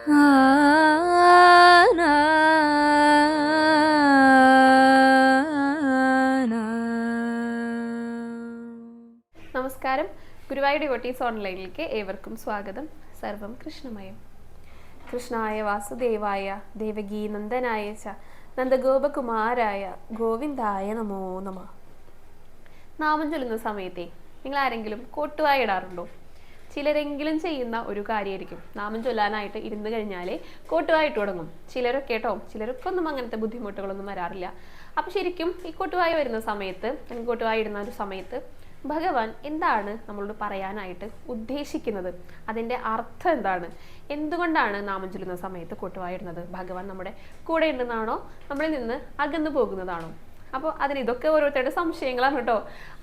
നമസ്കാരം. ഗുരുവായൂർ ഡിവോട്ടീസ് ഓൺലൈനിലേക്ക് ഏവർക്കും സ്വാഗതം. സർവം കൃഷ്ണമയം. കൃഷ്ണായ വാസുദേവായ ദേവകീനന്ദനായ ച നന്ദഗോപകുമാരായ ഗോവിന്ദായ നമോ നമ. നാമം ചൊല്ലുന്ന സമയത്തെ നിങ്ങൾ ആരെങ്കിലും കോട്ടുവായ ഇടാറുണ്ടോ? ചിലരെങ്കിലും ചെയ്യുന്ന ഒരു കാര്യമായിരിക്കും. നാമം ചൊല്ലാനായിട്ട് ഇരുന്ന് കഴിഞ്ഞാൽ കോട്ടുവായിട്ട് തുടങ്ങും. ചിലരൊക്കെ കേട്ടോ, ചിലർക്കൊന്നും അങ്ങനത്തെ ബുദ്ധിമുട്ടുകളൊന്നും വരാറില്ല. അപ്പം ശരിക്കും ഈ കോട്ടുവായ വരുന്ന സമയത്ത്, അല്ലെങ്കിൽ കോട്ടുവായ ഇടുന്ന ഒരു സമയത്ത് ഭഗവാൻ എന്താണ് നമ്മളോട് പറയാനായിട്ട് ഉദ്ദേശിക്കുന്നത്? അതിൻ്റെ അർത്ഥം എന്താണ്? എന്തുകൊണ്ടാണ് നാമം ചൊല്ലുന്ന സമയത്ത് കോട്ടുവായ ഇടുന്നത്? ഭഗവാൻ നമ്മുടെ കൂടെ ഉണ്ടെന്നാണോ, നമ്മളിൽ നിന്ന് അകന്നു പോകുന്നതാണോ? അപ്പോൾ ഇതൊക്കെ ഓരോരുത്തരുടെ സംശയങ്ങളാണ് കേട്ടോ.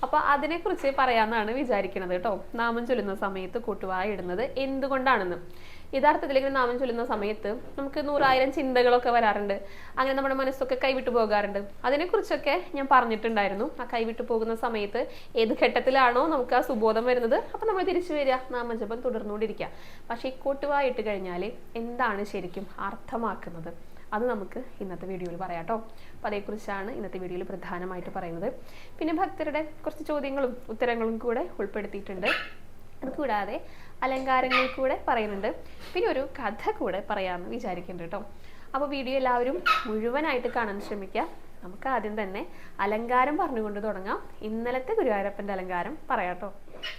അപ്പോൾ അതിനെക്കുറിച്ച് പറയാമെന്നാണ് വിചാരിക്കുന്നത് കേട്ടോ. നാമം ചൊല്ലുന്ന സമയത്ത് കോട്ടുവായ ഇടുന്നത് എന്തുകൊണ്ടാണെന്ന്. യഥാർത്ഥത്തിലേക്ക് നാമം ചൊല്ലുന്ന സമയത്ത് നമുക്ക് 100,000 ചിന്തകളൊക്കെ വരാറുണ്ട്. അങ്ങനെ നമ്മുടെ മനസ്സൊക്കെ കൈവിട്ടു പോകാറുണ്ട്. അതിനെക്കുറിച്ചൊക്കെ ഞാൻ പറഞ്ഞിട്ടുണ്ടായിരുന്നു. ആ കൈവിട്ടു പോകുന്ന സമയത്ത് ഏത് ഘട്ടത്തിലാണോ നമുക്ക് ആ സുബോധം വരുന്നത്, അപ്പം നമ്മൾ തിരിച്ചു വരിക, നാമജപം തുടർന്നുകൊണ്ടിരിക്കുക. പക്ഷേ ഈ കോട്ടുവായ ഇട്ട് കഴിഞ്ഞാൽ എന്താണ് ശരിക്കും അർത്ഥമാക്കുന്നത്? അത് നമുക്ക് ഇന്നത്തെ വീഡിയോയിൽ പറയാം കേട്ടോ. അപ്പോൾ അതേക്കുറിച്ചാണ് ഇന്നത്തെ വീഡിയോയിൽ പ്രധാനമായിട്ട് പറയുന്നത്. പിന്നെ ഭക്തരുടെ കുറച്ച് ചോദ്യങ്ങളും ഉത്തരങ്ങളും കൂടെ ഉൾപ്പെടുത്തിയിട്ടുണ്ട്. അതുകൂടാതെ അലങ്കാരങ്ങൾ കൂടെ പറയുന്നുണ്ട്. പിന്നെ ഒരു കഥ കൂടെ പറയാമെന്ന് വിചാരിക്കുന്നുണ്ട് കേട്ടോ. അപ്പോൾ വീഡിയോ എല്ലാവരും മുഴുവനായിട്ട് കാണാൻ ശ്രമിക്കുക. നമുക്ക് ആദ്യം തന്നെ അലങ്കാരം പറഞ്ഞുകൊണ്ട് തുടങ്ങാം. ഇന്നലത്തെ ഗുരുവായൂരപ്പൻ്റെ അലങ്കാരം പറയാം കേട്ടോ.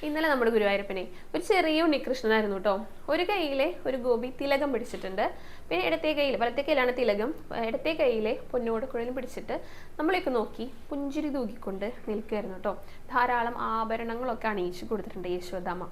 ഇന്നലെ നമ്മുടെ ഗുരുവായൂരപ്പനെ ഒരു ചെറിയ ഉണ്ണികൃഷ്ണനായിരുന്നു കേട്ടോ. ഒരു കൈയിലെ ഒരു ഗോപി തിലകം പിടിച്ചിട്ടുണ്ട്. പിന്നെ ഇടത്തെ കയ്യിൽ, വലത്തെ കയ്യിലാണ് തിലകം, ഇടത്തെ കയ്യിലെ പൊന്നോട് കുഴലും പിടിച്ചിട്ട് നമ്മളെയൊക്കെ നോക്കി പുഞ്ചിരി തൂക്കിക്കൊണ്ട് നിൽക്കുകയായിരുന്നു കേട്ടോ. ധാരാളം ആഭരണങ്ങളൊക്കെ അണിയിച്ചു കൊടുത്തിട്ടുണ്ട് യശോദാമ്മ.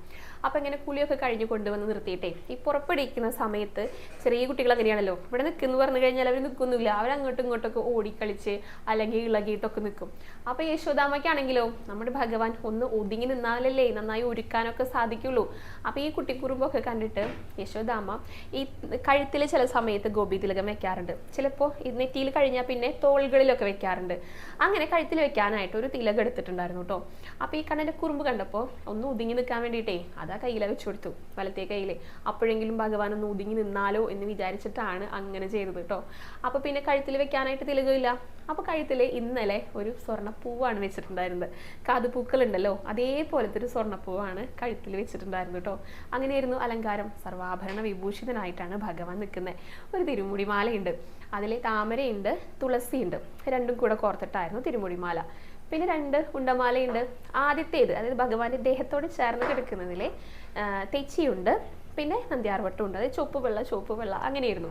അപ്പം ഇങ്ങനെ കുളിയൊക്കെ കഴിഞ്ഞ് കൊണ്ടുവന്ന് നിർത്തിയിട്ടേ ഈ പുറപ്പെടിക്കുന്ന സമയത്ത് ചെറിയ കുട്ടികൾ അങ്ങനെയാണല്ലോ, ഇവിടെ നിൽക്കുന്നു പറഞ്ഞു കഴിഞ്ഞാൽ അവർ നിൽക്കുന്നില്ല, അവരങ്ങോട്ടും ഇങ്ങോട്ടൊക്കെ ഓടിക്കളിച്ച് അല്ലെങ്കിൽ ഇളകിയിട്ടൊക്കെ നിൽക്കും. അപ്പം യശോദാമ്മയ്ക്കാണെങ്കിലോ നമ്മുടെ ഭഗവാൻ ഒന്ന് ഒതുങ്ങി നിന്നാലല്ലേ നന്നായി ഒരുക്കാനൊക്കെ സാധിക്കുള്ളൂ. അപ്പം ഈ കുട്ടിക്കുറുമ്പൊക്കെ കണ്ടിട്ട് യശോദാമ്മ ഈ കഴുത്തിൽ ചില സമയത്ത് ഗോപി തിലകം വെക്കാറുണ്ട്. ചിലപ്പോൾ നെറ്റിയിൽ കഴിഞ്ഞാൽ പിന്നെ തോളുകളിലൊക്കെ വെക്കാറുണ്ട്. അങ്ങനെ കഴുത്തിൽ വെക്കാനായിട്ട് ഒരു തിലകം എടുത്തിട്ടുണ്ടായിരുന്നു കേട്ടോ. അപ്പം ഈ കണ്ണൻ്റെ കുറുമ്പ് കണ്ടപ്പോൾ ഒന്ന് ഒതുങ്ങി നിൽക്കാൻ വേണ്ടിയിട്ടേ അതാ കയ്യിലെ വെച്ചു കൊടുത്തു, വലത്തെ കയ്യിലെ. അപ്പോഴെങ്കിലും ഭഗവാൻ ഒന്ന് ഒതുങ്ങി നിന്നാലോ എന്ന് വിചാരിച്ചിട്ടാണ് അങ്ങനെ ചെയ്തത് കേട്ടോ. അപ്പോൾ പിന്നെ കഴുത്തിൽ വെക്കാനായിട്ട് തിലകമില്ല. അപ്പോൾ കഴുത്തിൽ ഇന്നലെ ഒരു സ്വർണ്ണപ്പൂവാണ് വെച്ചിട്ടുണ്ടായിരുന്നത്. കാതുപൂക്കളുണ്ടല്ലോ, അതേപോലത്തെ ഒരു സ്വർണ്ണപ്പൂവാണ് കഴുത്തിൽ വെച്ചിട്ടുണ്ടായിരുന്നു കേട്ടോ. അങ്ങനെയായിരുന്നു അലങ്കാരം. സർവാഭരണ വിഭൂഷിതനായിട്ടാണ് ഭഗവാൻ നിൽക്കുന്നത്. ഒരു തിരുമുടിമാലയുണ്ട്, അതിൽ താമരയുണ്ട്, തുളസിയുണ്ട്, രണ്ടും കൂടെ കോർത്തിട്ടായിരുന്നു തിരുമുടിമാല. പിന്നെ 2 ഉണ്ടമാലയുണ്ട്. ആദ്യത്തേത്, അതായത് ഭഗവാന്റെ ദേഹത്തോട് ചേർന്ന് കിടക്കുന്നതിലെ തെച്ചിയുണ്ട്, പിന്നെ നന്ദ്യാർവട്ടമുണ്ട്. അത് ചുവപ്പ് വെള്ള അങ്ങനെയായിരുന്നു.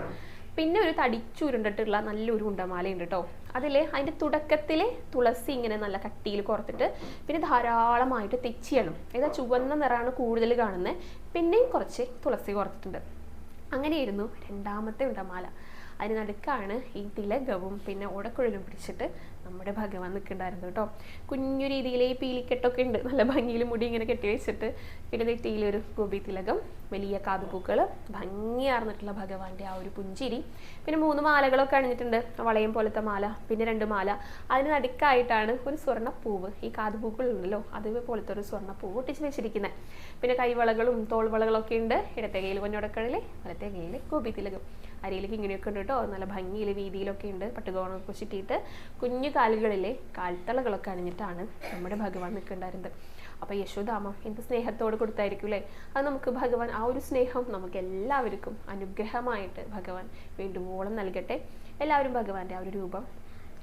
പിന്നെ ഒരു തടിച്ചുരുണ്ടിട്ടുള്ള നല്ലൊരു ഉണ്ടമാലയുണ്ട് കേട്ടോ. അതിൻ്റെ തുടക്കത്തിലെ തുളസി ഇങ്ങനെ നല്ല കട്ടിയിൽ കോർത്തിട്ട് പിന്നെ ധാരാളമായിട്ട് തെച്ചിയാണ്, അതായത് ചുവന്ന നിറമാണ് കൂടുതൽ കാണുന്നത്. പിന്നെയും കുറച്ച് തുളസി കോർത്തിട്ടുണ്ട്. അങ്ങനെയായിരുന്നു രണ്ടാമത്തെ ഉണ്ടമാല. അതിന് നടുക്കാണ് ഈ തിലകവും പിന്നെ ഓടക്കുഴലും പിടിച്ചിട്ട് നമ്മുടെ ഭഗവാൻ നിൽക്കുന്നുണ്ടായിരുന്നു കേട്ടോ. കുഞ്ഞു രീതിയിലെ ഈ പീലിക്കെട്ടൊക്കെ ഉണ്ട്, നല്ല ഭംഗിയിൽ മുടി ഇങ്ങനെ കെട്ടി വെച്ചിട്ട്. പിന്നെ നെറ്റിയിലൊരു ഗോപി തിലകം, വലിയ കാതുപൂക്കൾ, ഭംഗിയാർന്നിട്ടുള്ള ഭഗവാന്റെ ആ ഒരു പുഞ്ചിരി. പിന്നെ 3 മാലകളൊക്കെ അണിഞ്ഞിട്ടുണ്ട്, വളയം പോലത്തെ മാല, പിന്നെ 2 മാല. അതിന് നടുക്കായിട്ടാണ് ഒരു സ്വർണ്ണപ്പൂവ്, ഈ കാതുപൂക്കളുണ്ടല്ലോ അതുപോലത്തെ ഒരു സ്വർണ്ണപ്പൂവ് ഒട്ടിച്ച് വെച്ചിരിക്കുന്നത്. പിന്നെ കൈവളകളും തോൾവളകളൊക്കെ ഉണ്ട്. ഇടത്തെ കയ്യിൽ പൊന്നോടക്കഴൽ, വലത്തെ കയ്യിൽ ഗോപി തിലകം. അരിയിലേക്ക് ഇങ്ങനെയൊക്കെ ഉണ്ട് കേട്ടോ. നല്ല ഭംഗിയിൽ വീതിയിലൊക്കെ ഉണ്ട്. പട്ടുകോണൊക്കെ ചുറ്റിയിട്ട് കുഞ്ഞു കാലുകളിലെ കാൽത്തളകളൊക്കെ അണിഞ്ഞിട്ടാണ് നമ്മുടെ ഭഗവാൻ നിൽക്കുന്നുണ്ടായിരുന്നത്. അപ്പോൾ യശോദാമ്മ എന്ത് സ്നേഹത്തോട് കൊടുത്തായിരിക്കും അല്ലേ? അത് നമുക്ക് ഭഗവാൻ ആ ഒരു സ്നേഹം നമുക്ക് എല്ലാവർക്കും അനുഗ്രഹമായിട്ട് ഭഗവാൻ വേണ്ടുവോളം നൽകട്ടെ. എല്ലാവരും ഭഗവാന്റെ ആ ഒരു രൂപം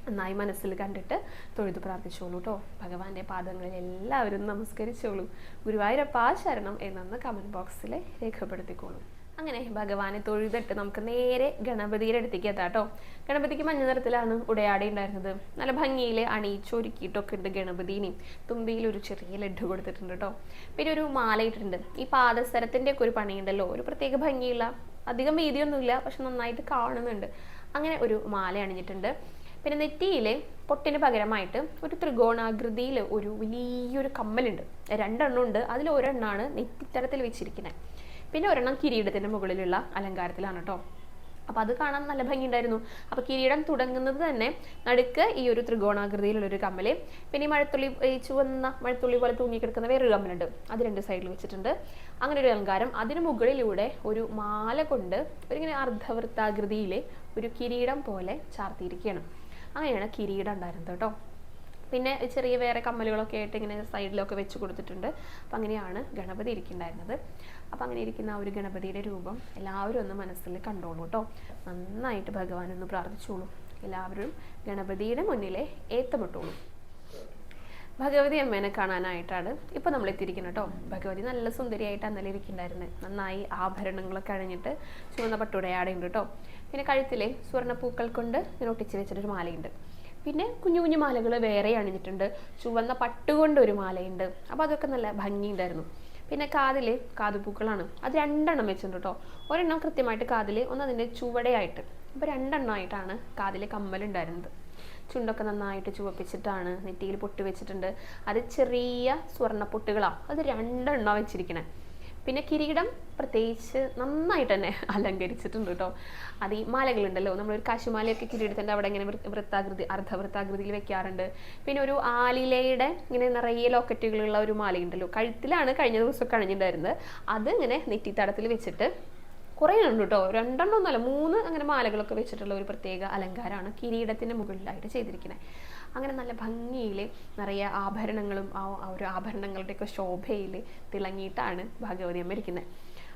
നന്നായി മനസ്സിൽ കണ്ടിട്ട് തൊഴുതു പ്രാർത്ഥിച്ചോളൂ കേട്ടോ. ഭഗവാന്റെ പാദങ്ങളിൽ എല്ലാവരും നമസ്കരിച്ചോളൂ. ഗുരുവായൂരപ്പ ശരണം എന്നൊന്ന് കമൻറ്റ് ബോക്സിൽ രേഖപ്പെടുത്തിക്കോളൂ. അങ്ങനെ ഭഗവാനെ തൊഴുതിട്ട് നമുക്ക് നേരെ ഗണപതിയുടെ അടുത്തേക്ക് എത്താം കേട്ടോ. ഗണപതിക്ക് മഞ്ഞ നിറത്തിലാണ് ഉടയാട ഉണ്ടായിരുന്നത്. നല്ല ഭംഗിയിൽ അണിയിച്ചൊരുക്കിയിട്ടൊക്കെ ഉണ്ട് ഗണപതിനെയും. തുമ്പിയിൽ ഒരു ചെറിയ ലഡ്ഡു കൊടുത്തിട്ടുണ്ട് കേട്ടോ. പിന്നെ ഒരു മാല ഇട്ടിട്ടുണ്ട്. ഈ പാദസരത്തിൻ്റെ ഒക്കെ ഒരു പണിയുണ്ടല്ലോ, ഒരു പ്രത്യേക ഭംഗിയുള്ള, അധികം വീതിയൊന്നുമില്ല, പക്ഷെ നന്നായിട്ട് കാണുന്നുണ്ട്. അങ്ങനെ ഒരു മാല അണിഞ്ഞിട്ടുണ്ട്. പിന്നെ നെറ്റിയിലെ പൊട്ടിന് പകരമായിട്ട് ഒരു ത്രികോണാകൃതിയിൽ ഒരു വലിയൊരു കമ്മലുണ്ട്. 2 എണ്ണം ഉണ്ട്. അതിൽ ഒരെണ്ണമാണ് നെറ്റിത്തരത്തിൽ വെച്ചിരിക്കുന്നത്. പിന്നെ ഒരെണ്ണം കിരീടത്തിൻ്റെ മുകളിലുള്ള അലങ്കാരത്തിലാണ് കേട്ടോ. അപ്പോൾ അത് കാണാൻ നല്ല ഭംഗിയുണ്ടായിരുന്നു. അപ്പോൾ കിരീടം തുടങ്ങുന്നത് തന്നെ നടുക്ക് ഈ ഒരു ത്രികോണാകൃതിയിലുള്ളൊരു കമ്മല്, പിന്നെ ഈ മഴത്തുള്ളി, ഈ ചുവന്ന മഴത്തുള്ളി പോലെ തൂങ്ങിക്കിടക്കുന്ന വേറൊരു കമ്മലുണ്ട്, അത് രണ്ട് സൈഡിൽ വെച്ചിട്ടുണ്ട്. അങ്ങനെ ഒരു അലങ്കാരം. അതിന് മുകളിലൂടെ ഒരു മാല കൊണ്ട് ഒരിങ്ങനെ അർദ്ധവൃത്താകൃതിയിൽ ഒരു കിരീടം പോലെ ചാർത്തിയിരിക്കുകയാണ്. അങ്ങനെയാണ് കിരീടം ഉണ്ടായിരുന്നത് കേട്ടോ. പിന്നെ ചെറിയ വേറെ കമ്മലുകളൊക്കെ ആയിട്ട് ഇങ്ങനെ സൈഡിലൊക്കെ വെച്ച് കൊടുത്തിട്ടുണ്ട്. അപ്പം അങ്ങനെയാണ് ഗണപതി ഇരിക്കുന്നുണ്ടായിരുന്നത്. അപ്പം അങ്ങനെ ഇരിക്കുന്ന ആ ഒരു ഗണപതിയുടെ രൂപം എല്ലാവരും ഒന്ന് മനസ്സിൽ കണ്ടോളൂ കേട്ടോ. നന്നായിട്ട് ഭഗവാനൊന്ന് പ്രാർത്ഥിച്ചോളൂ. എല്ലാവരും ഗണപതിയുടെ മുന്നിലെ ഏത്തമിട്ടോളൂ. ഭഗവതി അമ്മേനെ കാണാനായിട്ടാണ് ഇപ്പോൾ നമ്മൾ എത്തിയിരിക്കുന്നത് കേട്ടോ. ഭഗവതി നല്ല സുന്ദരിയായിട്ട് അന്നലെ ഇരിക്കുന്നുണ്ടായിരുന്നത്. നന്നായി ആഭരണങ്ങളൊക്കെ അണിഞ്ഞിട്ട് ചുവന്ന പട്ടുടയാടുണ്ട് കേട്ടോ. പിന്നെ കഴുത്തിലെ സ്വർണ്ണപ്പൂക്കൾ കൊണ്ട് ഇങ്ങനെ ഒട്ടിച്ച് വെച്ചിട്ടൊരു മാലയുണ്ട്. പിന്നെ കുഞ്ഞു കുഞ്ഞു മാലകൾ വേറെ അണിഞ്ഞിട്ടുണ്ട്. ചുവന്ന പട്ടുകൊണ്ട് ഒരു മാലയുണ്ട്. അപ്പോൾ അതൊക്കെ നല്ല ഭംഗിയുണ്ടായിരുന്നു. പിന്നെ കാതിൽ കാതുപൂക്കളാണ്, അത് 2 എണ്ണം വെച്ചിട്ടുണ്ട് കേട്ടോ. ഒരെണ്ണം കൃത്യമായിട്ട് കാതിൽ, ഒന്ന് അതിൻ്റെ ചുവടെയായിട്ട്. അപ്പോൾ 2 എണ്ണമായിട്ടാണ് കാതിൽ കമ്മലുണ്ടായിരുന്നത്. ചുണ്ടൊക്കെ നന്നായിട്ട് ചുവപ്പിച്ചിട്ടാണ്, നെറ്റിയിൽ പൊട്ട് വെച്ചിട്ടുണ്ട്. അത് ചെറിയ സ്വർണ്ണ പൊട്ടുകളാണ്, അത് 2 എണ്ണം വെച്ചിരിക്കണേ. പിന്നെ കിരീടം പ്രത്യേകിച്ച് നന്നായിട്ട് തന്നെ അലങ്കരിച്ചിട്ടുണ്ട് കേട്ടോ. അത് ഈ മാലകളുണ്ടല്ലോ, നമ്മളൊരു കാശുമാലയൊക്കെ കിരീടത്തിൻ്റെ അവിടെ ഇങ്ങനെ വൃത്താകൃതി, അർദ്ധവൃത്താകൃതിയിൽ വെക്കാറുണ്ട്. പിന്നെ ഒരു ആലിലയുടെ ഇങ്ങനെ നിറയെ ലോക്കറ്റുകളുള്ള ഒരു മാലയുണ്ടല്ലോ, കഴുത്തിലാണ് കഴിഞ്ഞ ദിവസം കഴിഞ്ഞിട്ടുണ്ടായിരുന്നത്. അത് ഇങ്ങനെ നെറ്റിത്തടത്തിൽ വെച്ചിട്ട് കുറേ ഉണ്ട് കേട്ടോ. 2 എണ്ണം ഒന്നുമല്ല, 3 അങ്ങനെ മാലകളൊക്കെ വെച്ചിട്ടുള്ള ഒരു പ്രത്യേക അലങ്കാരമാണ് കിരീടത്തിൻ്റെ മുകളിലായിട്ട് ചെയ്തിരിക്കുന്നത്. അങ്ങനെ നല്ല ഭംഗിയിൽ നിറയെ ആഭരണങ്ങളും ആ ഒരു ആഭരണങ്ങളുടെയൊക്കെ ശോഭയിൽ തിളങ്ങിയിട്ടാണ് ഭഗവതി അമ്മ ഇരിക്കുന്നത്.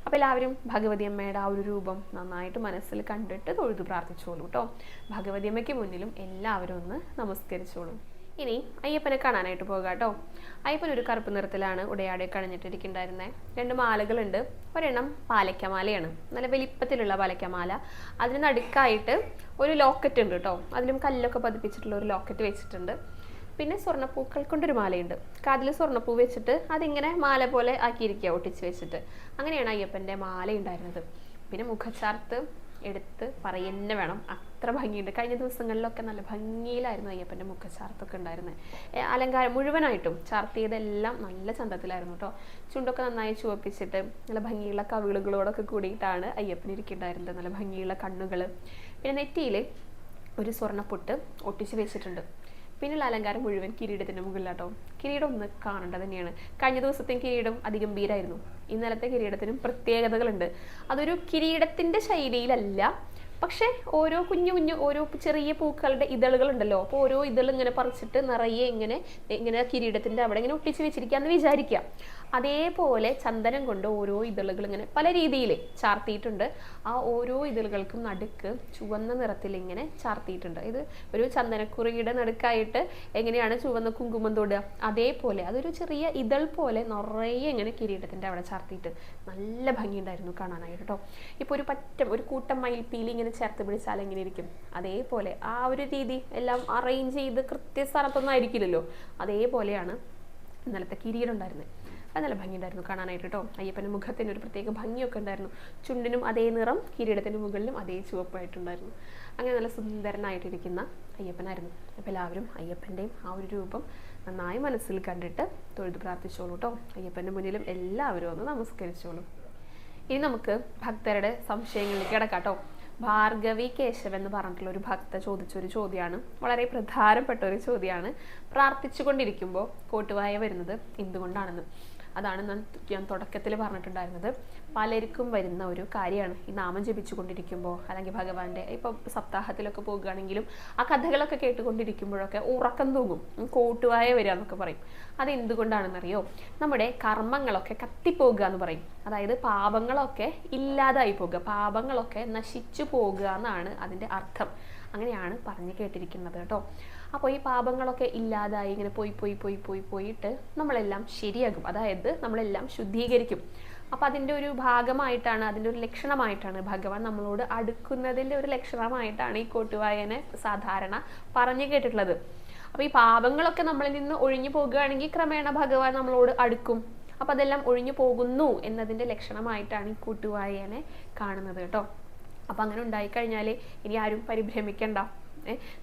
അപ്പോൾ എല്ലാവരും ഭഗവതി അമ്മയുടെ ആ ഒരു രൂപം നന്നായിട്ട് മനസ്സിൽ കണ്ടിട്ട് തൊഴുതു പ്രാർത്ഥിച്ചോളൂ കേട്ടോ. ഭഗവതി അമ്മയ്ക്ക് മുന്നിലും എല്ലാവരും ഒന്ന് നമസ്കരിച്ചോളൂ. ഇനി അയ്യപ്പനെ കാണാനായിട്ട് പോകാം കേട്ടോ. അയ്യപ്പൻ ഒരു കറുപ്പ് നിറത്തിലാണ് ഉടയാടെ കണിഞ്ഞിട്ടിരിക്കുന്നുണ്ടായിരുന്നത്. 2 മാലകളുണ്ട്. ഒരെണ്ണം പാലയ്ക്കമാലയാണ്, നല്ല വലിപ്പത്തിലുള്ള പാലയ്ക്കമാല. അതിന് നടുക്കായിട്ട് ഒരു ലോക്കറ്റ് ഉണ്ട് കേട്ടോ. അതിലും കല്ലൊക്കെ പതിപ്പിച്ചിട്ടുള്ള ഒരു ലോക്കറ്റ് വെച്ചിട്ടുണ്ട്. പിന്നെ സ്വർണ്ണപ്പൂക്കൾ കൊണ്ടൊരു മാലയുണ്ട്. കാതിൽ സ്വർണ്ണപ്പൂ വെച്ചിട്ട് അതിങ്ങനെ മാല പോലെ ആക്കിയിരിക്കുക, ഒട്ടിച്ച് വെച്ചിട്ട്. അങ്ങനെയാണ് അയ്യപ്പൻ്റെ മാല ഉണ്ടായിരുന്നത്. പിന്നെ മുഖച്ചാർത്ത് എടുത്ത് പറയുന്നെ വേണം, അത്ര ഭംഗിയുണ്ട്. കഴിഞ്ഞ ദിവസങ്ങളിലൊക്കെ നല്ല ഭംഗിയിലായിരുന്നു അയ്യപ്പൻ്റെ മുഖച്ചാർത്തൊക്കെ ഉണ്ടായിരുന്നത്. അലങ്കാരം മുഴുവനായിട്ടും ചാർത്തിയതെല്ലാം നല്ല ചന്തത്തിലായിരുന്നു കേട്ടോ. ചുണ്ടൊക്കെ നന്നായി ചുവപ്പിച്ചിട്ട് നല്ല ഭംഗിയുള്ള കവിളുകളോടൊക്കെ കൂടിയിട്ടാണ് അയ്യപ്പൻ ഇരിക്കുന്നുണ്ടായിരുന്നത്. നല്ല ഭംഗിയുള്ള കണ്ണുകൾ. പിന്നെ നെറ്റിയിൽ ഒരു സ്വർണ്ണപ്പൊട്ട് ഒട്ടിച്ച് വെച്ചിട്ടുണ്ട്. പിന്നെയുള്ള അലങ്കാരം മുഴുവൻ കിരീടത്തിൻ്റെ മുകളിലാട്ടോ. കിരീടം ഒന്ന് കാണേണ്ടത് തന്നെയാണ്. കഴിഞ്ഞ ദിവസത്തെ കിരീടം അതിഗംഭീരമായിരുന്നു. ഇന്നലത്തെ കിരീടത്തിനും പ്രത്യേകതകളുണ്ട്. അതൊരു കിരീടത്തിൻ്റെ ശൈലിയിലല്ല, പക്ഷെ ഓരോ കുഞ്ഞു കുഞ്ഞു ഓരോ ചെറിയ പൂക്കളുടെ ഇതളുകളുണ്ടല്ലോ. അപ്പോൾ ഓരോ ഇതൾ ഇങ്ങനെ പറിച്ചിട്ട് നിറയെ ഇങ്ങനെ കിരീടത്തിൻ്റെ അവിടെ ഇങ്ങനെ ഒട്ടിച്ച് വെച്ചിരിക്കാന്ന് വിചാരിക്കാം. അതേപോലെ ചന്ദനം കൊണ്ട് ഓരോ ഇതളുകൾ ഇങ്ങനെ പല രീതിയിൽ ചാർത്തിയിട്ടുണ്ട്. ആ ഓരോ ഇതളുകൾക്കും നടുക്ക് ചുവന്ന നിറത്തിൽ ഇങ്ങനെ ചാർത്തിയിട്ടുണ്ട്. ഇത് ഒരു ചന്ദനക്കുറിയുടെ നടുക്കായിട്ട് എങ്ങനെയാണ് ചുവന്ന കുങ്കുമം തൊടുക, അതേപോലെ അതൊരു ചെറിയ ഇതൾ പോലെ നിറയെ ഇങ്ങനെ കിരീടത്തിൻ്റെ അവിടെ ചാർത്തിയിട്ട് നല്ല ഭംഗിയുണ്ടായിരുന്നു കാണാനായിട്ട് കേട്ടോ. ഇപ്പോൾ ഒരു കൂട്ടം മയിൽപ്പീലി ഇങ്ങനെ ചേർത്ത് പിടിച്ചാൽ എങ്ങനെ ഇരിക്കും, അതേപോലെ ആ ഒരു രീതി എല്ലാം അറേഞ്ച് ചെയ്ത് കൃത്യസ്ഥാനത്തൊന്നും ആയിരിക്കില്ലല്ലോ, അതേപോലെയാണ് ഇന്നലത്തെ കിരീടം ഉണ്ടായിരുന്നത്. അത് നല്ല ഭംഗിയുണ്ടായിരുന്നു കാണാനായിട്ട് കേട്ടോ. അയ്യപ്പൻ്റെ മുഖത്തിന് ഒരു പ്രത്യേക ഭംഗിയൊക്കെ ഉണ്ടായിരുന്നു. ചുണ്ടിനും അതേ നിറം, കിരീടത്തിൻ്റെ മുകളിലും അതേ ചുവപ്പായിട്ടുണ്ടായിരുന്നു. അങ്ങനെ നല്ല സുന്ദരനായിട്ടിരിക്കുന്ന അയ്യപ്പനായിരുന്നു. അപ്പോൾ എല്ലാവരും അയ്യപ്പൻ്റെയും ആ ഒരു രൂപം നന്നായി മനസ്സിൽ കണ്ടിട്ട് തൊഴുത് പ്രാർത്ഥിച്ചോളൂ കേട്ടോ. അയ്യപ്പൻ്റെ മുന്നിലും എല്ലാവരും ഒന്ന് നമസ്കരിച്ചോളൂ. ഇനി നമുക്ക് ഭക്തരുടെ സംശയങ്ങളിലേക്ക് കിടക്കാം കേട്ടോ. ഭാർഗവി കേശവ് എന്ന് പറഞ്ഞിട്ടുള്ള ഒരു ഭക്ത ചോദിച്ചൊരു ചോദ്യമാണ്, വളരെ പ്രധാനപ്പെട്ട ഒരു ചോദ്യമാണ്. പ്രാർത്ഥിച്ചു കൊണ്ടിരിക്കുമ്പോൾ കോട്ടുവായ വരുന്നത് എന്തുകൊണ്ടാണെന്ന്. അതാണ് ഞാൻ തുടക്കത്തിൽ പറഞ്ഞിട്ടുണ്ടായിരുന്നത്. പലർക്കും വരുന്ന ഒരു കാര്യമാണ് ഈ നാമം ജപിച്ചു കൊണ്ടിരിക്കുമ്പോൾ, അല്ലെങ്കിൽ ഭഗവാന്റെ ഇപ്പോൾ സപ്താഹത്തിലൊക്കെ പോകുകയാണെങ്കിലും ആ കഥകളൊക്കെ കേട്ടുകൊണ്ടിരിക്കുമ്പോഴൊക്കെ ഉറക്കം തൂങ്ങും, കോട്ടുവായ വരിക എന്നൊക്കെ പറയും. അതെന്തുകൊണ്ടാണെന്നറിയോ? നമ്മുടെ കർമ്മങ്ങളൊക്കെ കത്തിപ്പോകുക എന്ന് പറയും. അതായത് പാപങ്ങളൊക്കെ ഇല്ലാതായി പോകുക, പാപങ്ങളൊക്കെ നശിച്ചു പോകുക എന്നാണ് അതിൻ്റെ അർത്ഥം. അങ്ങനെയാണ് പറഞ്ഞു കേട്ടിരിക്കുന്നത് കേട്ടോ. അപ്പോൾ ഈ പാപങ്ങളൊക്കെ ഇല്ലാതായി ഇങ്ങനെ പോയിട്ട് നമ്മളെല്ലാം ശരിയാകും, അതായത് നമ്മളെല്ലാം ശുദ്ധീകരിക്കും. അപ്പോൾ അതിൻ്റെ ഒരു ഭാഗമായിട്ടാണ്, അതിൻ്റെ ഒരു ലക്ഷണമായിട്ടാണ് ഭഗവാൻ നമ്മളോട് അടുക്കുന്നതിൻ്റെ ഒരു ലക്ഷണമായിട്ടാണ് ഈ കോട്ടുവായനെ സാധാരണ പറഞ്ഞു കേട്ടിട്ടുള്ളത്. അപ്പോൾ ഈ പാപങ്ങളൊക്കെ നമ്മളിൽ നിന്ന് ഒഴിഞ്ഞു പോകുകയാണെങ്കിൽ ക്രമേണ ഭഗവാൻ നമ്മളോട് അടുക്കും. അപ്പോൾ അതെല്ലാം ഒഴിഞ്ഞു പോകുന്നു എന്നതിൻ്റെ ലക്ഷണമായിട്ടാണ് ഈ കോട്ടുവായനെ കാണുന്നത് കേട്ടോ. അപ്പോൾ അങ്ങനെ ഉണ്ടായിക്കഴിഞ്ഞാൽ ഇനി ആരും പരിഭ്രമിക്കണ്ട.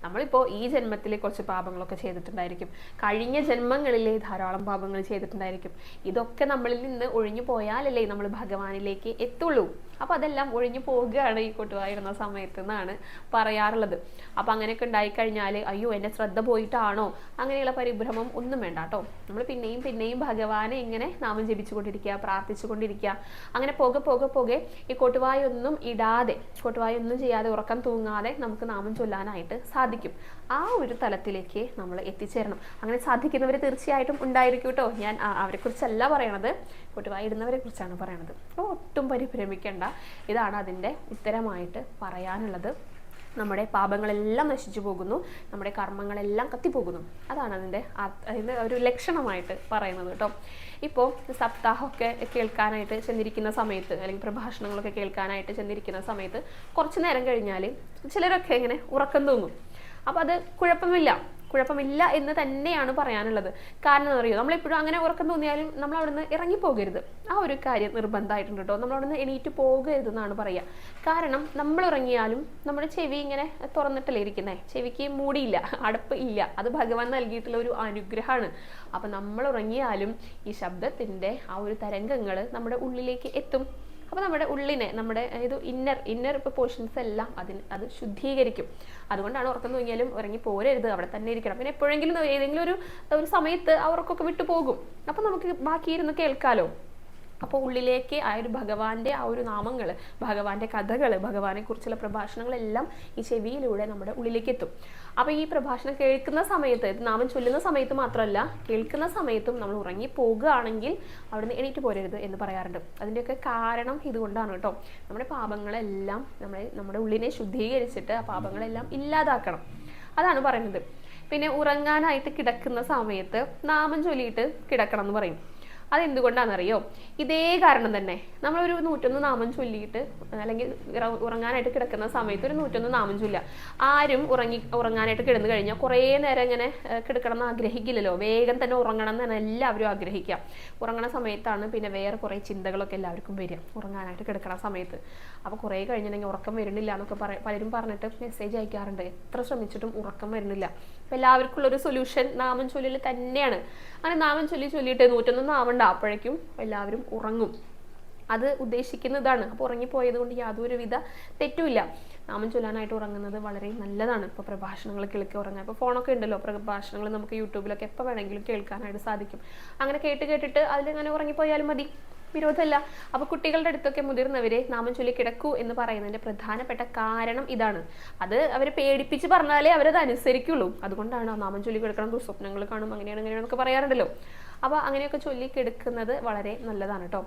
നമ്മളിപ്പോൾ ഈ ജന്മത്തിൽ കുറച്ച് പാപങ്ങളൊക്കെ ചെയ്തിട്ടുണ്ടായിരിക്കും, കഴിഞ്ഞ ജന്മങ്ങളിലെ ധാരാളം പാപങ്ങൾ ചെയ്തിട്ടുണ്ടായിരിക്കും. ഇതൊക്കെ നമ്മളിൽ നിന്ന് ഒഴിഞ്ഞു പോയാലല്ലേ നമ്മൾ ഭഗവാനിലേക്ക് എത്തുള്ളൂ. അപ്പോൾ അതെല്ലാം ഒഴിഞ്ഞു പോകുകയാണ് ഈ കൊട്ടുവായിടുന്ന സമയത്ത് എന്നാണ് പറയാറുള്ളത്. അപ്പോൾ അങ്ങനെയൊക്കെ ഉണ്ടായിക്കഴിഞ്ഞാൽ അയ്യോ എൻ്റെ ശ്രദ്ധ പോയിട്ടാണോ അങ്ങനെയുള്ള പരിഭ്രമം ഒന്നും വേണ്ട കേട്ടോ. നമ്മൾ പിന്നെയും പിന്നെയും ഭഗവാനെ ഇങ്ങനെ നാമം ജപിച്ചുകൊണ്ടിരിക്കുക, പ്രാർത്ഥിച്ചുകൊണ്ടിരിക്കുക. അങ്ങനെ പോകെ പോകെ പോകെ ഈ കൊട്ടുവായൊന്നും ഇടാതെ, കൊട്ടുവായൊന്നും ചെയ്യാതെ, ഉറക്കം തൂങ്ങാതെ നമുക്ക് നാമം ചൊല്ലാനായിട്ട് സാധിക്കും. ആ ഒരു തലത്തിലേക്ക് നമ്മൾ എത്തിച്ചേരണം. അങ്ങനെ സാധിക്കുന്നവർ തീർച്ചയായിട്ടും ഉണ്ടായിരിക്കും കേട്ടോ. ഞാൻ അവരെക്കുറിച്ചല്ല പറയണത്, കൊട്ടുവായി ഇടുന്നവരെ കുറിച്ചാണ് പറയണത്. അപ്പോൾ ഒട്ടും പരിഭ്രമിക്കേണ്ട. ഇതാണ് അതിൻ്റെ ഉത്തരമായിട്ട് പറയാനുള്ളത്. നമ്മുടെ പാപങ്ങളെല്ലാം നശിച്ചു പോകുന്നു, നമ്മുടെ കർമ്മങ്ങളെല്ലാം കത്തിപ്പോകുന്നു. അതാണ് അതിൻ്റെ ഒരു ലക്ഷണമായിട്ട് പറയുന്നത് കേട്ടോ. ഇപ്പോൾ സപ്താഹമൊക്കെ കേൾക്കാനായിട്ട് ചെന്നിരിക്കുന്ന സമയത്ത്, അല്ലെങ്കിൽ പ്രഭാഷണങ്ങളൊക്കെ കേൾക്കാനായിട്ട് ചെന്നിരിക്കുന്ന സമയത്ത് കുറച്ച് നേരം കഴിഞ്ഞാൽ ചിലരൊക്കെ ഇങ്ങനെ ഉറക്കം തോന്നും. അപ്പോൾ അത് കുഴപ്പമില്ല എന്ന് തന്നെയാണ് പറയാനുള്ളത്. കാരണം എന്താ പറയുക, നമ്മളെപ്പോഴും അങ്ങനെ ഉറക്കം തോന്നിയാലും നമ്മൾ അവിടെ നിന്ന് ഇറങ്ങിപ്പോകരുത്. ആ ഒരു കാര്യം നിർബന്ധമായിട്ടുണ്ട് കേട്ടോ. നമ്മൾ അവിടെ നിന്ന് എണീറ്റ് പോകരുത് എന്നാണ് പറയുക. കാരണം നമ്മൾ ഉറങ്ങിയാലും നമ്മുടെ ചെവി ഇങ്ങനെ തുറന്നിട്ടല്ലേ ഇരിക്കുന്നത്, ചെവിക്ക് മൂടിയില്ല, അടപ്പ് ഇല്ല. അത് ഭഗവാൻ നൽകിയിട്ടുള്ള ഒരു അനുഗ്രഹമാണ്. അപ്പം നമ്മൾ ഉറങ്ങിയാലും ഈ ശബ്ദത്തിൻ്റെ ആ ഒരു തരംഗങ്ങൾ നമ്മുടെ ഉള്ളിലേക്ക് എത്തും. അപ്പോൾ നമ്മുടെ ഉള്ളിനെ, നമ്മുടെ ഇത് ഇന്നർ ഇപ്പോൾ പോർഷൻസ് എല്ലാം അത് ശുദ്ധീകരിക്കും. അതുകൊണ്ടാണ് ഉറക്കം തൂങ്ങിയാലും ഉറങ്ങി പോരരുത്, അവിടെ തന്നെ ഇരിക്കണം. പിന്നെ എപ്പോഴെങ്കിലും ഏതെങ്കിലും ഒരു സമയത്ത് ആ ഉറക്കമൊക്കെ വിട്ടു പോകും. അപ്പോൾ നമുക്ക് ബാക്കിയിരുന്ന് കേൾക്കാലോ. അപ്പോൾ ഉള്ളിലേക്ക് ആ ഒരു ഭഗവാന്റെ ആ ഒരു നാമങ്ങൾ, ഭഗവാന്റെ കഥകൾ, ഭഗവാനെ കുറിച്ചുള്ള പ്രഭാഷണങ്ങളെല്ലാം ഈ ചെവിയിലൂടെ നമ്മുടെ ഉള്ളിലേക്ക് എത്തും. അപ്പോൾ ഈ പ്രഭാഷണം കേൾക്കുന്ന സമയത്ത്, നാമം ചൊല്ലുന്ന സമയത്ത് മാത്രമല്ല, കേൾക്കുന്ന സമയത്തും നമ്മൾ ഉറങ്ങി പോകുകയാണെങ്കിൽ അവിടുന്ന് എണീറ്റ് പോരരുത് എന്ന് പറയാറുണ്ട്. അതിൻ്റെയൊക്കെ കാരണം ഇതുകൊണ്ടാണ് കേട്ടോ. നമ്മുടെ പാപങ്ങളെല്ലാം നമ്മുടെ ഉള്ളിനെ ശുദ്ധീകരിച്ചിട്ട് ആ പാപങ്ങളെല്ലാം ഇല്ലാതാക്കണം. അതാണ് പറയുന്നത്. പിന്നെ ഉറങ്ങാനായിട്ട് കിടക്കുന്ന സമയത്ത് നാമം ചൊല്ലിയിട്ട് കിടക്കണം എന്ന് പറയും. അതെന്തുകൊണ്ടാണെന്നറിയോ? ഇതേ കാരണം തന്നെ. നമ്മളൊരു 101 നാമം ചൊല്ലിയിട്ട്, അല്ലെങ്കിൽ ഉറങ്ങാനായിട്ട് കിടക്കുന്ന സമയത്ത് ഒരു 101 നാമം ചൊല്ലുക. ആരും ഉറങ്ങാനായിട്ട് കിടന്നു കഴിഞ്ഞാൽ കുറേ നേരം ഇങ്ങനെ കിടക്കണം എന്ന് ആഗ്രഹിക്കില്ലല്ലോ. വേഗം തന്നെ ഉറങ്ങണം എന്നാണ് എല്ലാവരും ആഗ്രഹിക്കുക. ഉറങ്ങണ സമയത്താണ് പിന്നെ വേറെ കുറേ ചിന്തകളൊക്കെ എല്ലാവർക്കും വരിക, ഉറങ്ങാനായിട്ട് കിടക്കണ സമയത്ത്. അപ്പോൾ കുറേ കഴിഞ്ഞിട്ടുണ്ടെങ്കിൽ ഉറക്കം വരുന്നില്ല എന്നൊക്കെ പലരും പറഞ്ഞിട്ട് മെസ്സേജ് അയക്കാറുണ്ട്. എത്ര ശ്രമിച്ചിട്ടും ഉറക്കം വരുന്നില്ല. അപ്പം എല്ലാവർക്കും ഉള്ളൊരു സൊല്യൂഷൻ നാമം ചൊല്ലിൽ തന്നെയാണ്. അങ്ങനെ നാമം ചൊല്ലിയിട്ട് 101 നാമം അപ്പോഴേക്കും എല്ലാവരും ഉറങ്ങും. അത് ഉദ്ദേശിക്കുന്നതാണ്. അപ്പോൾ ഉറങ്ങിപ്പോയത് കൊണ്ട് യാതൊരുവിധ തെറ്റുമില്ല. നാമം ചൊല്ലാനായിട്ട് ഉറങ്ങുന്നത് വളരെ നല്ലതാണ്. ഇപ്പോൾ പ്രഭാഷണങ്ങൾ കേൾക്കുക, ഉറങ്ങാൻ ഇപ്പോൾ ഫോണൊക്കെ ഉണ്ടല്ലോ, പ്രഭാഷണങ്ങൾ നമുക്ക് യൂട്യൂബിലൊക്കെ എപ്പോൾ വേണമെങ്കിലും കേൾക്കാനായിട്ട് സാധിക്കും. അങ്ങനെ കേട്ടിട്ട് അതിലിങ്ങനെ ഉറങ്ങിപ്പോയാലും മതി, വിരോധമല്ല. അപ്പോൾ കുട്ടികളുടെ അടുത്തൊക്കെ മുതിർന്നവരെ നാമം ചൊല്ലി കിടക്കൂ എന്ന് പറയുന്നതിൻ്റെ പ്രധാനപ്പെട്ട കാരണം ഇതാണ്. അത് അവരെ പേടിപ്പിച്ച് പറഞ്ഞാലേ അവരത് അനുസരിക്കുള്ളൂ. അതുകൊണ്ടാണ് നാമം ചൊല്ലി കിടക്കണം, ദുസ്വപ്നങ്ങൾ കാണും, അങ്ങനെയാണെന്നൊക്കെ പറയാറുണ്ടല്ലോ. അപ്പോൾ അങ്ങനെയൊക്കെ ചൊല്ലി കിടക്കുന്നത് വളരെ നല്ലതാണ് കേട്ടോ.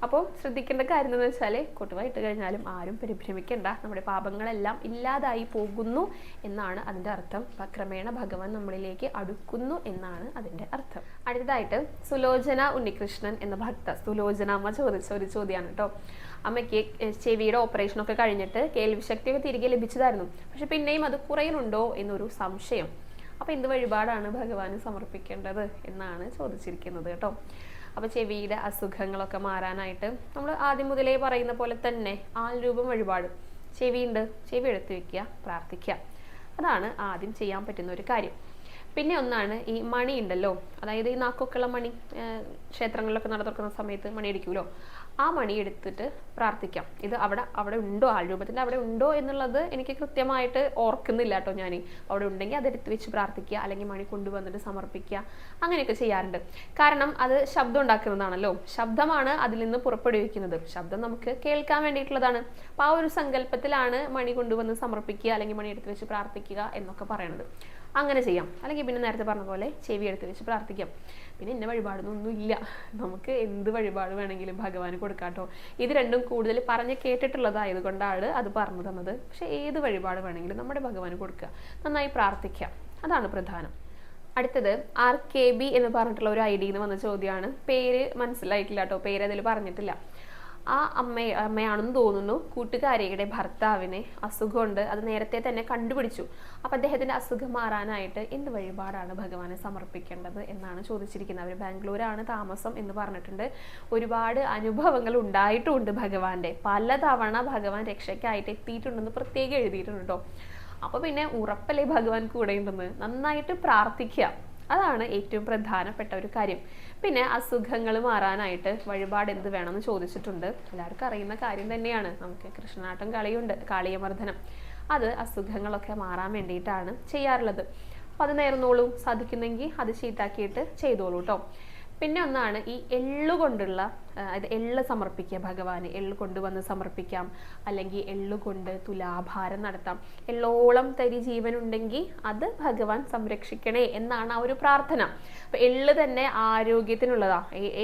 അപ്പോൾ ശ്രദ്ധിക്കേണ്ട കാര്യം എന്താണെന്ന് വെച്ചാൽ, കൊട്ടുവായിട്ട് കഴിഞ്ഞാലും ആരും പരിഭ്രമിക്കേണ്ട. നമ്മുടെ പാപങ്ങളെല്ലാം ഇല്ലാതായി പോകുന്നു എന്നാണ് അതിൻ്റെ അർത്ഥം. ക്രമേണ ഭഗവാൻ നമ്മളിലേക്ക് അടുക്കുന്നു എന്നാണ് അതിൻ്റെ അർത്ഥം. അടുത്തതായിട്ട് സുലോചന ഉണ്ണികൃഷ്ണൻ എന്ന ഭക്ത, സുലോചന അമ്മ ചോദിച്ച ഒരു ചോദ്യമാണ് കേട്ടോ. അമ്മയ്ക്ക് ചെവിയുടെ ഓപ്പറേഷനൊക്കെ കഴിഞ്ഞിട്ട് കേൾവിശക്തിയൊക്കെ തിരികെ ലഭിച്ചതായിരുന്നു. പക്ഷെ പിന്നെയും അത് കുറയുന്നുണ്ടോ എന്നൊരു സംശയം. അപ്പോൾ എന്ത് വഴിപാടാണ് ഭഗവാന് സമർപ്പിക്കേണ്ടത് എന്നാണ് ചോദിച്ചിരിക്കുന്നത് കേട്ടോ. അപ്പോൾ ചെവിയുടെ അസുഖങ്ങളൊക്കെ മാറാനായിട്ട് നമ്മൾ ആദ്യം മുതലേ പറയുന്ന പോലെ തന്നെ ആൾരൂപം വഴിപാട്. ചെവി എടുത്ത് വെക്കുക, പ്രാർത്ഥിക്കുക. അതാണ് ആദ്യം ചെയ്യാൻ പറ്റുന്ന ഒരു കാര്യം. പിന്നെ ഒന്നാണ് ഈ മണി ഉണ്ടല്ലോ, അതായത് ഈ നാക്കൊക്കെയുള്ള മണി, ക്ഷേത്രങ്ങളിലൊക്കെ നട തുറക്കുന്ന സമയത്ത് മണി അടിക്കുമല്ലോ, ആ മണി എടുത്തിട്ട് പ്രാർത്ഥിക്കാം. ഇത് അവിടെ ഉണ്ടോ, ആൾരൂപത്തിൻ്റെ അവിടെ ഉണ്ടോ എന്നുള്ളത് എനിക്ക് കൃത്യമായിട്ട് ഓർക്കുന്നില്ല കേട്ടോ. ഞാൻ അവിടെ ഉണ്ടെങ്കിൽ അതെടുത്ത് വെച്ച് പ്രാർത്ഥിക്കുക, അല്ലെങ്കിൽ മണി കൊണ്ടുവന്നിട്ട് സമർപ്പിക്കുക, അങ്ങനെയൊക്കെ ചെയ്യാറുണ്ട്. കാരണം അത് ശബ്ദം ഉണ്ടാക്കുന്നതാണല്ലോ, ശബ്ദമാണ് അതിൽ നിന്ന് പുറപ്പെടുവിക്കുന്നത്. ശബ്ദം നമുക്ക് കേൾക്കാൻ വേണ്ടിയിട്ടുള്ളതാണ്. അപ്പോൾ ആ ഒരു സങ്കല്പത്തിലാണ് മണി കൊണ്ടുവന്ന് സമർപ്പിക്കുക, അല്ലെങ്കിൽ മണി എടുത്ത് വെച്ച് പ്രാർത്ഥിക്കുക എന്നൊക്കെ പറയണത്. അങ്ങനെ ചെയ്യാം. അല്ലെങ്കിൽ പിന്നെ നേരത്തെ പറഞ്ഞ പോലെ ചെവി എടുത്ത് വെച്ച് പ്രാർത്ഥിക്കാം. പിന്നെ ഇന്ന വഴിപാടൊന്നും ഇല്ല, നമുക്ക് എന്ത് വഴിപാട് വേണമെങ്കിലും ഭഗവാന് കൊടുക്കാം കേട്ടോ. ഇത് രണ്ടും കൂടുതൽ പറഞ്ഞ് കേട്ടിട്ടുള്ളതായത് കൊണ്ടാണ് അത് പറഞ്ഞു തന്നത്. പക്ഷെ ഏത് വഴിപാട് വേണമെങ്കിലും നമ്മുടെ ഭഗവാന് കൊടുക്കുക, നന്നായി പ്രാർത്ഥിക്കാം, അതാണ് പ്രധാനം. അടുത്തത് RKB എന്ന് പറഞ്ഞിട്ടുള്ള ഒരു ID വന്ന ചോദ്യമാണ്. പേര് മനസ്സിലായിട്ടില്ല കേട്ടോ, പേര് അതിൽ പറഞ്ഞിട്ടില്ല. ആ അമ്മയാണെന്ന് തോന്നുന്നു. കൂട്ടുകാരിയുടെ ഭർത്താവിന് അസുഖമുണ്ട്, അത് നേരത്തെ തന്നെ കണ്ടുപിടിച്ചു. അപ്പം അദ്ദേഹത്തിൻ്റെ അസുഖം മാറാനായിട്ട് എന്ത് വഴിപാടാണ് ഭഗവാനെ സമർപ്പിക്കേണ്ടത് എന്നാണ് ചോദിച്ചിരിക്കുന്നത്. അവർ ബാംഗ്ലൂരാണ് താമസം എന്ന് പറഞ്ഞിട്ടുണ്ട്. ഒരുപാട് അനുഭവങ്ങൾ ഉണ്ടായിട്ടുമുണ്ട് ഭഗവാന്റെ. പലതവണ ഭഗവാൻ രക്ഷയ്ക്കായിട്ട് എത്തിയിട്ടുണ്ടെന്ന് പ്രത്യേകം എഴുതിയിട്ടുണ്ട് കേട്ടോ. അപ്പോൾ പിന്നെ ഉറപ്പല്ലേ ഭഗവാൻ കൂടെ ഉണ്ടെന്ന്. നന്നായിട്ട് പ്രാർത്ഥിക്കുക. അതാണ് ഏറ്റവും പ്രധാനപ്പെട്ട ഒരു കാര്യം. പിന്നെ അസുഖങ്ങൾ മാറാനായിട്ട് വഴിപാട് എന്ത് വേണമെന്ന് ചോദിച്ചിട്ടുണ്ട്. എല്ലാവർക്കും അറിയുന്ന കാര്യം തന്നെയാണ്. നമുക്ക് കൃഷ്ണനാട്ടം കളിയുണ്ട്, കാളിയമർദ്ദനം. അത് അസുഖങ്ങളൊക്കെ മാറാൻ വേണ്ടിയിട്ടാണ് ചെയ്യാറുള്ളത്. അപ്പോൾ അത് നേർന്നോളൂ, സാധിക്കുന്നെങ്കിൽ അത് ഷീട്ടാക്കിയിട്ട് ചെയ്തോളൂ കേട്ടോ. പിന്നെ ഒന്നാണ് ഈ എള്ളു കൊണ്ടുള്ള, അതായത് എള്ള് സമർപ്പിക്കുക ഭഗവാന്. എള്ളു കൊണ്ടുവന്ന് സമർപ്പിക്കാം, അല്ലെങ്കിൽ എള്ളു കൊണ്ട് തുലാഭാരം നടത്താം. എള്ളോളം തരി ജീവനുണ്ടെങ്കിൽ അത് ഭഗവാൻ സംരക്ഷിക്കണേ എന്നാണ് ആ ഒരു പ്രാർത്ഥന. അപ്പൊ എള്ള് തന്നെ ആരോഗ്യത്തിനുള്ളതാ.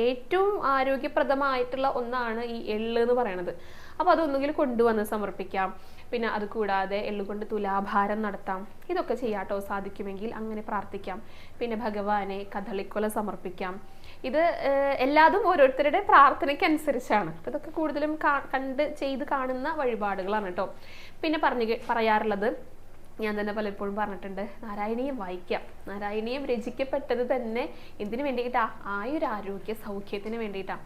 ഏറ്റവും ആരോഗ്യപ്രദമായിട്ടുള്ള ഒന്നാണ് ഈ എള്ള് എന്ന് പറയുന്നത്. അപ്പോൾ അതൊന്നുകിൽ കൊണ്ടുവന്ന് സമർപ്പിക്കാം. പിന്നെ അത് കൂടാതെ എള്ളുകൊണ്ട് തുലാഭാരം നടത്താം. ഇതൊക്കെ ചെയ്യാട്ടോ, സാധിക്കുമെങ്കിൽ അങ്ങനെ പ്രാർത്ഥിക്കാം. പിന്നെ ഭഗവാനെ കദളിക്കൊല സമർപ്പിക്കാം. ഇത് എല്ലാതും ഓരോരുത്തരുടെ പ്രാർത്ഥനയ്ക്കനുസരിച്ചാണ്. അപ്പം ഇതൊക്കെ കൂടുതലും ചെയ്ത് കാണുന്ന വഴിപാടുകളാണ് കേട്ടോ. പിന്നെ പറയാറുള്ളത്, ഞാൻ തന്നെ പലപ്പോഴും പറഞ്ഞിട്ടുണ്ട്, നാരായണീയം വായിക്കാം. നാരായണീയം രചിക്കപ്പെട്ടത് തന്നെ എന്തിനു വേണ്ടിയിട്ടാ? ആയൊരു ആരോഗ്യ സൗഖ്യത്തിന് വേണ്ടിയിട്ടാണ്,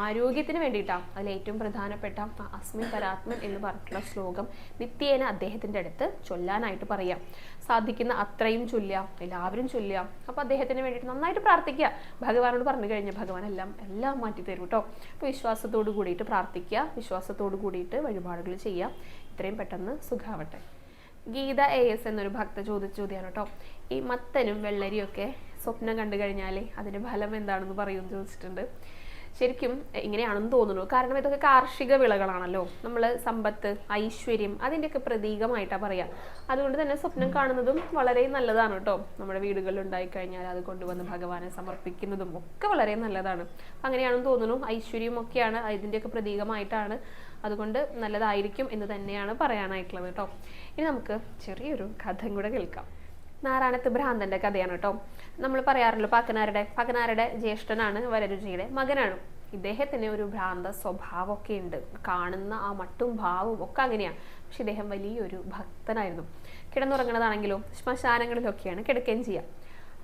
ആരോഗ്യത്തിന് വേണ്ടിയിട്ടാണ്. അതിൽ ഏറ്റവും പ്രധാനപ്പെട്ട അസ്മിൻ പരാത്മൻ എന്ന് പറഞ്ഞിട്ടുള്ള ശ്ലോകം നിത്യേന അദ്ദേഹത്തിൻ്റെ അടുത്ത് ചൊല്ലാനായിട്ട് പറയാം. സാധിക്കുന്ന അത്രയും ചൊല്ലുക, എല്ലാവരും ചൊല്ലുക. അപ്പോൾ അദ്ദേഹത്തിന് വേണ്ടിയിട്ട് നന്നായിട്ട് പ്രാർത്ഥിക്കുക. ഭഗവാനോട് പറഞ്ഞു കഴിഞ്ഞാൽ ഭഗവാൻ എല്ലാം മാറ്റി തരും കേട്ടോ. അപ്പോൾ വിശ്വാസത്തോട് കൂടിയിട്ട് പ്രാർത്ഥിക്കുക, വിശ്വാസത്തോട് കൂടിയിട്ട് വഴിപാടുകൾ ചെയ്യുക. ഇത്രയും പെട്ടെന്ന് സുഖാവട്ടെ. ഗീത AS എന്നൊരു ഭക്ത ചോദ്യമാണ് കേട്ടോ. ഈ മത്തനും വെള്ളരിയൊക്കെ സ്വപ്നം കണ്ടു കഴിഞ്ഞാൽ അതിൻ്റെ ഫലം എന്താണെന്ന് പറയുമെന്ന് ചോദിച്ചിട്ടുണ്ട്. ശരിക്കും ഇങ്ങനെയാണെന്ന് തോന്നുന്നു. കാരണം ഇതൊക്കെ കാർഷിക വിളകളാണല്ലോ. നമ്മൾ സമ്പത്ത്, ഐശ്വര്യം അതിൻ്റെയൊക്കെ പ്രതീകമായിട്ടാണ് പറയുക. അതുകൊണ്ട് തന്നെ സ്വപ്നം കാണുന്നതും വളരെ നല്ലതാണ് കേട്ടോ. നമ്മുടെ വീടുകളിൽ ഉണ്ടായിക്കഴിഞ്ഞാൽ അത് കൊണ്ടുവന്ന് ഭഗവാനെ സമർപ്പിക്കുന്നതും ഒക്കെ വളരെ നല്ലതാണ്. അങ്ങനെയാണെന്ന് തോന്നുന്നു. ഐശ്വര്യം ഒക്കെയാണ് ഇതിൻ്റെയൊക്കെ പ്രതീകമായിട്ടാണ്. അതുകൊണ്ട് നല്ലതായിരിക്കും എന്ന് തന്നെയാണ് പറയാനായിട്ടുള്ളത് കേട്ടോ. ഇനി നമുക്ക് ചെറിയൊരു കഥയും കൂടെ കേൾക്കാം. നാരായണത്ത് ഭ്രാന്തന്റെ കഥയാണ് കേട്ടോ. നമ്മൾ പറയാറുള്ളൂ, പകനാരുടെ ജ്യേഷ്ഠനാണ്, വരരുചിയുടെ മകനാണ്. ഇദ്ദേഹത്തിന് ഒരു ഭ്രാന്ത സ്വഭാവമൊക്കെ ഉണ്ട്. കാണുന്ന ആ മട്ടും ഭാവവും ഒക്കെ അങ്ങനെയാണ്. പക്ഷെ ഇദ്ദേഹം വലിയൊരു ഭക്തനായിരുന്നു. കിടന്നുറങ്ങണതാണെങ്കിലോ ശ്മശാനങ്ങളിലൊക്കെയാണ് കിടക്കുകയും ചെയ്യുക.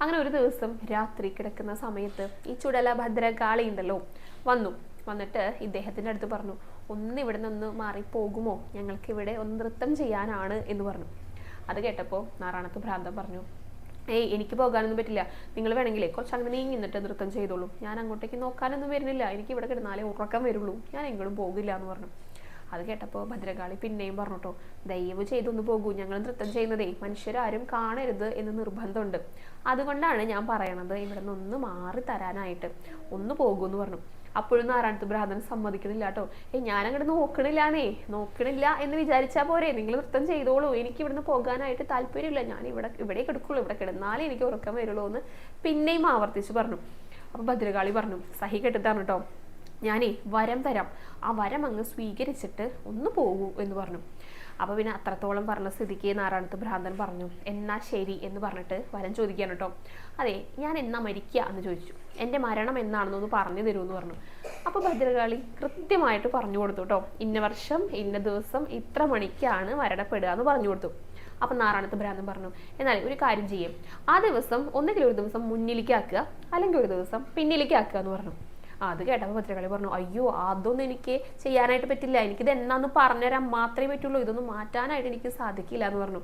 അങ്ങനെ ഒരു ദിവസം രാത്രി കിടക്കുന്ന സമയത്ത് ഈ ചുടല ഭദ്രകാളി ഉണ്ടല്ലോ വന്നിട്ട് ഇദ്ദേഹത്തിൻ്റെ അടുത്ത് പറഞ്ഞു, ഇവിടെ നിന്ന് മാറിപ്പോകുമോ, ഞങ്ങൾക്ക് ഇവിടെ ഒന്ന് നൃത്തം ചെയ്യാനാണ് എന്ന് പറഞ്ഞു. അത് കേട്ടപ്പോൾ നാരായണത്ത് ഭ്രാന്തൻ പറഞ്ഞു, എനിക്ക് പോകാനൊന്നും പറ്റില്ല, നിങ്ങൾ വേണമെങ്കിലേ കുറച്ച് അങ്ങനെ നീങ്ങി നിന്നിട്ട് നൃത്തം ചെയ്തോളൂ, ഞാൻ അങ്ങോട്ടേക്ക് നോക്കാനൊന്നും വരുന്നില്ല, എനിക്ക് ഇവിടെ കിടന്നാലേ ഉറക്കം വരുള്ളൂ, ഞാൻ എങ്ങോട്ടും പോകില്ല എന്ന് പറഞ്ഞു. അത് കേട്ടപ്പോൾ ഭദ്രകാളി പിന്നെയും പറഞ്ഞു കേട്ടോ, ദയവ് ചെയ്തൊന്ന് പോകൂ, ഞങ്ങൾ നൃത്തം ചെയ്യുന്നതേ മനുഷ്യരാരും കാണരുത് എന്ന് നിർബന്ധമുണ്ട്, അതുകൊണ്ടാണ് ഞാൻ പറയണത് ഇവിടെ നിന്ന് ഒന്ന് മാറി തരാനായിട്ട്, ഒന്ന് പോകൂ എന്ന് പറഞ്ഞു. അപ്പോഴും നാരായണത്ത് ഭ്രാന്തൻ സമ്മതിക്കുന്നില്ല കേട്ടോ. ഞാനങ്ങോട്ട് നോക്കണില്ല എന്ന് വിചാരിച്ചാൽ പോരെ, നിങ്ങൾ നൃത്തം ചെയ്തോളൂ, എനിക്ക് ഇവിടുന്ന് പോകാനായിട്ട് താല്പര്യമില്ല, ഞാൻ ഇവിടെ കിടക്കുള്ളൂ, ഇവിടെ കിടന്നാലേ എനിക്ക് ഉറക്കം വരുള്ളൂ എന്ന് പിന്നെയും ആവർത്തിച്ച് പറഞ്ഞു. അപ്പൊ ഭദ്രകാളി പറഞ്ഞു, സഹി കെട്ടിട്ടാണ് കേട്ടോ, ഞാനേ വരം തരാം, ആ വരം അങ്ങ് സ്വീകരിച്ചിട്ട് ഒന്ന് പോകൂ എന്ന് പറഞ്ഞു. അപ്പോൾ പിന്നെ അത്രത്തോളം പറഞ്ഞ സ്ഥിതിക്ക് നാരായണത്ത് ഭ്രാന്തൻ പറഞ്ഞു, എന്നാ ശരി എന്ന് പറഞ്ഞിട്ട് വരം ചോദിക്കാൻ കേട്ടോ. അതെ, ഞാൻ എന്നാ മരിക്കുക എന്ന് ചോദിച്ചു, എൻ്റെ മരണം എന്നാണെന്നൊന്ന് പറഞ്ഞു തരുമെന്ന് പറഞ്ഞു. അപ്പോൾ ഭദ്രകാളി കൃത്യമായിട്ട് പറഞ്ഞു കൊടുത്തു കേട്ടോ, ഇന്ന വർഷം ഇന്ന ദിവസം ഇത്ര മണിക്കാണ് മരണപ്പെടുക എന്ന് പറഞ്ഞു കൊടുത്തു. അപ്പം നാരായണത്ത് ഭ്രാന്തൻ പറഞ്ഞു, എന്നാൽ ഒരു കാര്യം ചെയ്യും, ആ ദിവസം ഒന്നുകിൽ ഒരു ദിവസം മുന്നിലേക്ക് ആക്കുക, അല്ലെങ്കിൽ ഒരു ദിവസം പിന്നിലേക്ക് ആക്കുക എന്ന് പറഞ്ഞു. അത് കേട്ടപ്പോൾ ഭദ്രകാളി പറഞ്ഞു, അയ്യോ അതൊന്നും എനിക്ക് ചെയ്യാനായിട്ട് പറ്റില്ല, എനിക്കിത് എന്നാന്ന് പറഞ്ഞുതരാൻ മാത്രമേ പറ്റുള്ളൂ, ഇതൊന്നും മാറ്റാനായിട്ട് എനിക്ക് സാധിക്കില്ല എന്ന് പറഞ്ഞു.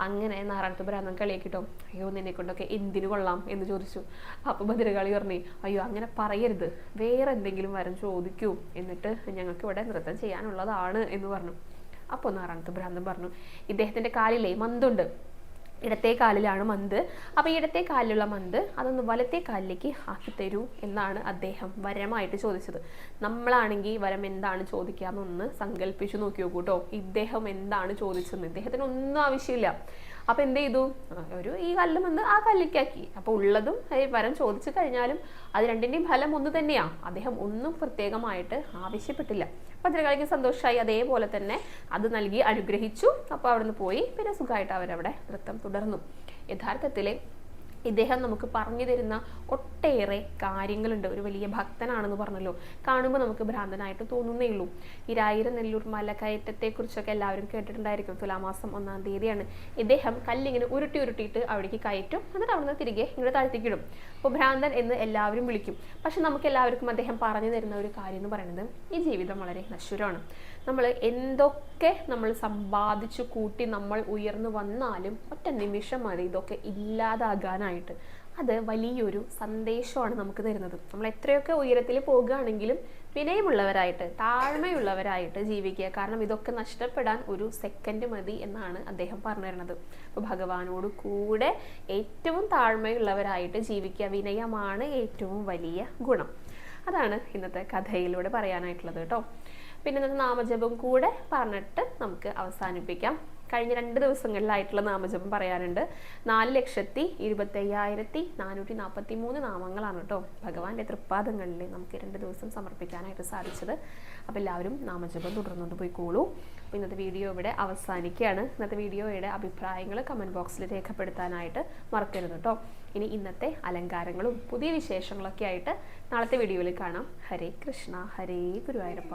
അങ്ങനെ നാരായണത്ത് ഭ്രാന്തൻ കളിയാക്കിട്ടോ, അയ്യോ നിന്നെ കൊണ്ടൊക്കെ എന്തിനു കൊള്ളാം എന്ന് ചോദിച്ചു. അപ്പോൾ ഭദ്രകാളി പറഞ്ഞു, അയ്യോ അങ്ങനെ പറയരുത്, വേറെ എന്തെങ്കിലും വരം ചോദിക്കൂ, എന്നിട്ട് ഞങ്ങൾക്ക് ഇവിടെ നൃത്തം ചെയ്യാനുള്ളതാണ് എന്ന് പറഞ്ഞു. അപ്പോൾ നാരായണത്ത് ഭ്രാന്തൻ പറഞ്ഞു, ഇദ്ദേഹത്തിൻ്റെ കാലിലെ മന്തുണ്ട്, ഇടത്തെ കാലിലാണ് മന്ത്, അപ്പോൾ ഇടത്തെ കാലിലുള്ള മന്ത് അതൊന്ന് വലത്തെ കാലിലേക്ക് ആക്കി തരൂ എന്നാണ് അദ്ദേഹം വരമായിട്ട് ചോദിച്ചത്. നമ്മളാണെങ്കിൽ വരം എന്താണ് ചോദിക്കാമെന്നൊന്ന് സങ്കല്പിച്ചു നോക്കി നോക്കൂ കേട്ടോ. ഇദ്ദേഹം എന്താണ് ചോദിച്ചത്, ഇദ്ദേഹത്തിന് ഒന്നും ആവശ്യമില്ല. അപ്പം എന്ത് ചെയ്തു, ഈ കല്ല് വന്ന് ആ കല്ലിക്കാക്കി. അപ്പോൾ ഉള്ളതും വരം ചോദിച്ചു കഴിഞ്ഞാലും അത് രണ്ടിൻ്റെയും ഫലം ഒന്ന് തന്നെയാണ്. അദ്ദേഹം ഒന്നും പ്രത്യേകമായിട്ട് ആവശ്യപ്പെട്ടില്ല. ഭദ്രകാളിക്ക് സന്തോഷമായി, അതേപോലെ തന്നെ അത് നൽകി അനുഗ്രഹിച്ചു. അപ്പോൾ അവിടുന്ന് പോയി, പിന്നെ സുഖമായിട്ട് അവരവിടെ നൃത്തം തുടർന്നു. യഥാർത്ഥത്തിൽ ഇദ്ദേഹം നമുക്ക് പറഞ്ഞു തരുന്ന ഒട്ടേറെ കാര്യങ്ങളുണ്ട്. ഒരു വലിയ ഭക്തനാണെന്ന് പറഞ്ഞല്ലോ, കാണുമ്പോൾ നമുക്ക് ഭ്രാന്തനായിട്ട് തോന്നുന്നേ ഉള്ളൂ. ഈ 1000 നെല്ലൂർ മലക്കയറ്റത്തെക്കുറിച്ചൊക്കെ എല്ലാവരും കേട്ടിട്ടുണ്ടായിരിക്കും. തുലാമാസം 1-ാം തീയതിയാണ് ഇദ്ദേഹം കല്ലിങ്ങനെ ഉരുട്ടിയിട്ട് അവിടേക്ക് കയറ്റും, എന്നിട്ട് അവിടുന്ന് തിരികെ ഇങ്ങനെ താഴ്ത്തിക്കിടും. അപ്പോൾ ഭ്രാന്തൻ എന്ന് എല്ലാവരും വിളിക്കും. പക്ഷെ നമുക്ക് എല്ലാവർക്കും അദ്ദേഹം പറഞ്ഞു തരുന്ന ഒരു കാര്യം എന്ന് പറയുന്നത്, ഈ ജീവിതം വളരെ നശ്വരമാണ്. നമ്മൾ എന്തൊക്കെ നമ്മൾ സമ്പാദിച്ചു കൂട്ടി നമ്മൾ ഉയർന്നു വന്നാലും ഒറ്റ നിമിഷം മതി ഇതൊക്കെ ഇല്ലാതാകാനായിട്ട്. അത് വലിയൊരു സന്ദേശമാണ് നമുക്ക് തരുന്നത്. നമ്മൾ എത്രയൊക്കെ ഉയരത്തിൽ പോകുകയാണെങ്കിലും വിനയമുള്ളവരായിട്ട്, താഴ്മയുള്ളവരായിട്ട് ജീവിക്കുക. കാരണം ഇതൊക്കെ നഷ്ടപ്പെടാൻ ഒരു സെക്കൻഡ് മതി എന്നാണ് അദ്ദേഹം പറഞ്ഞു തരുന്നത്. അപ്പോൾ ഭഗവാനോട് കൂടെ ഏറ്റവും താഴ്മയുള്ളവരായിട്ട് ജീവിക്കുക. വിനയമാണ് ഏറ്റവും വലിയ ഗുണം. അതാണ് ഇന്നത്തെ കഥയിലൂടെ പറയാനായിട്ടുള്ളത് കേട്ടോ. പിന്നെ ഇന്നത്തെ നാമജപം കൂടെ പറഞ്ഞിട്ട് നമുക്ക് അവസാനിപ്പിക്കാം. കഴിഞ്ഞ 2 ദിവസങ്ങളിലായിട്ടുള്ള നാമജപം പറയാനുണ്ട്. 4,25,443 നാമങ്ങളാണ് കേട്ടോ ഭഗവാന്റെ തൃപ്പാദങ്ങളിൽ നമുക്ക് 2 ദിവസം സമർപ്പിക്കാനായിട്ട് സാധിച്ചത്. അപ്പോൾ എല്ലാവരും നാമജപം തുടർന്നുകൊണ്ട് പോയിക്കോളൂ. അപ്പോൾ ഇന്നത്തെ വീഡിയോ ഇവിടെ അവസാനിക്കുകയാണ്. ഇന്നത്തെ വീഡിയോയുടെ അഭിപ്രായങ്ങൾ കമൻറ്റ് ബോക്സിൽ രേഖപ്പെടുത്താനായിട്ട് മറക്കരുത് കേട്ടോ. ഇനി ഇന്നത്തെ അലങ്കാരങ്ങളും പുതിയ വിശേഷങ്ങളൊക്കെ ആയിട്ട് നാളത്തെ വീഡിയോയിൽ കാണാം. ഹരേ കൃഷ്ണ, ഹരേ ഗുരുവായൂരപ്പ.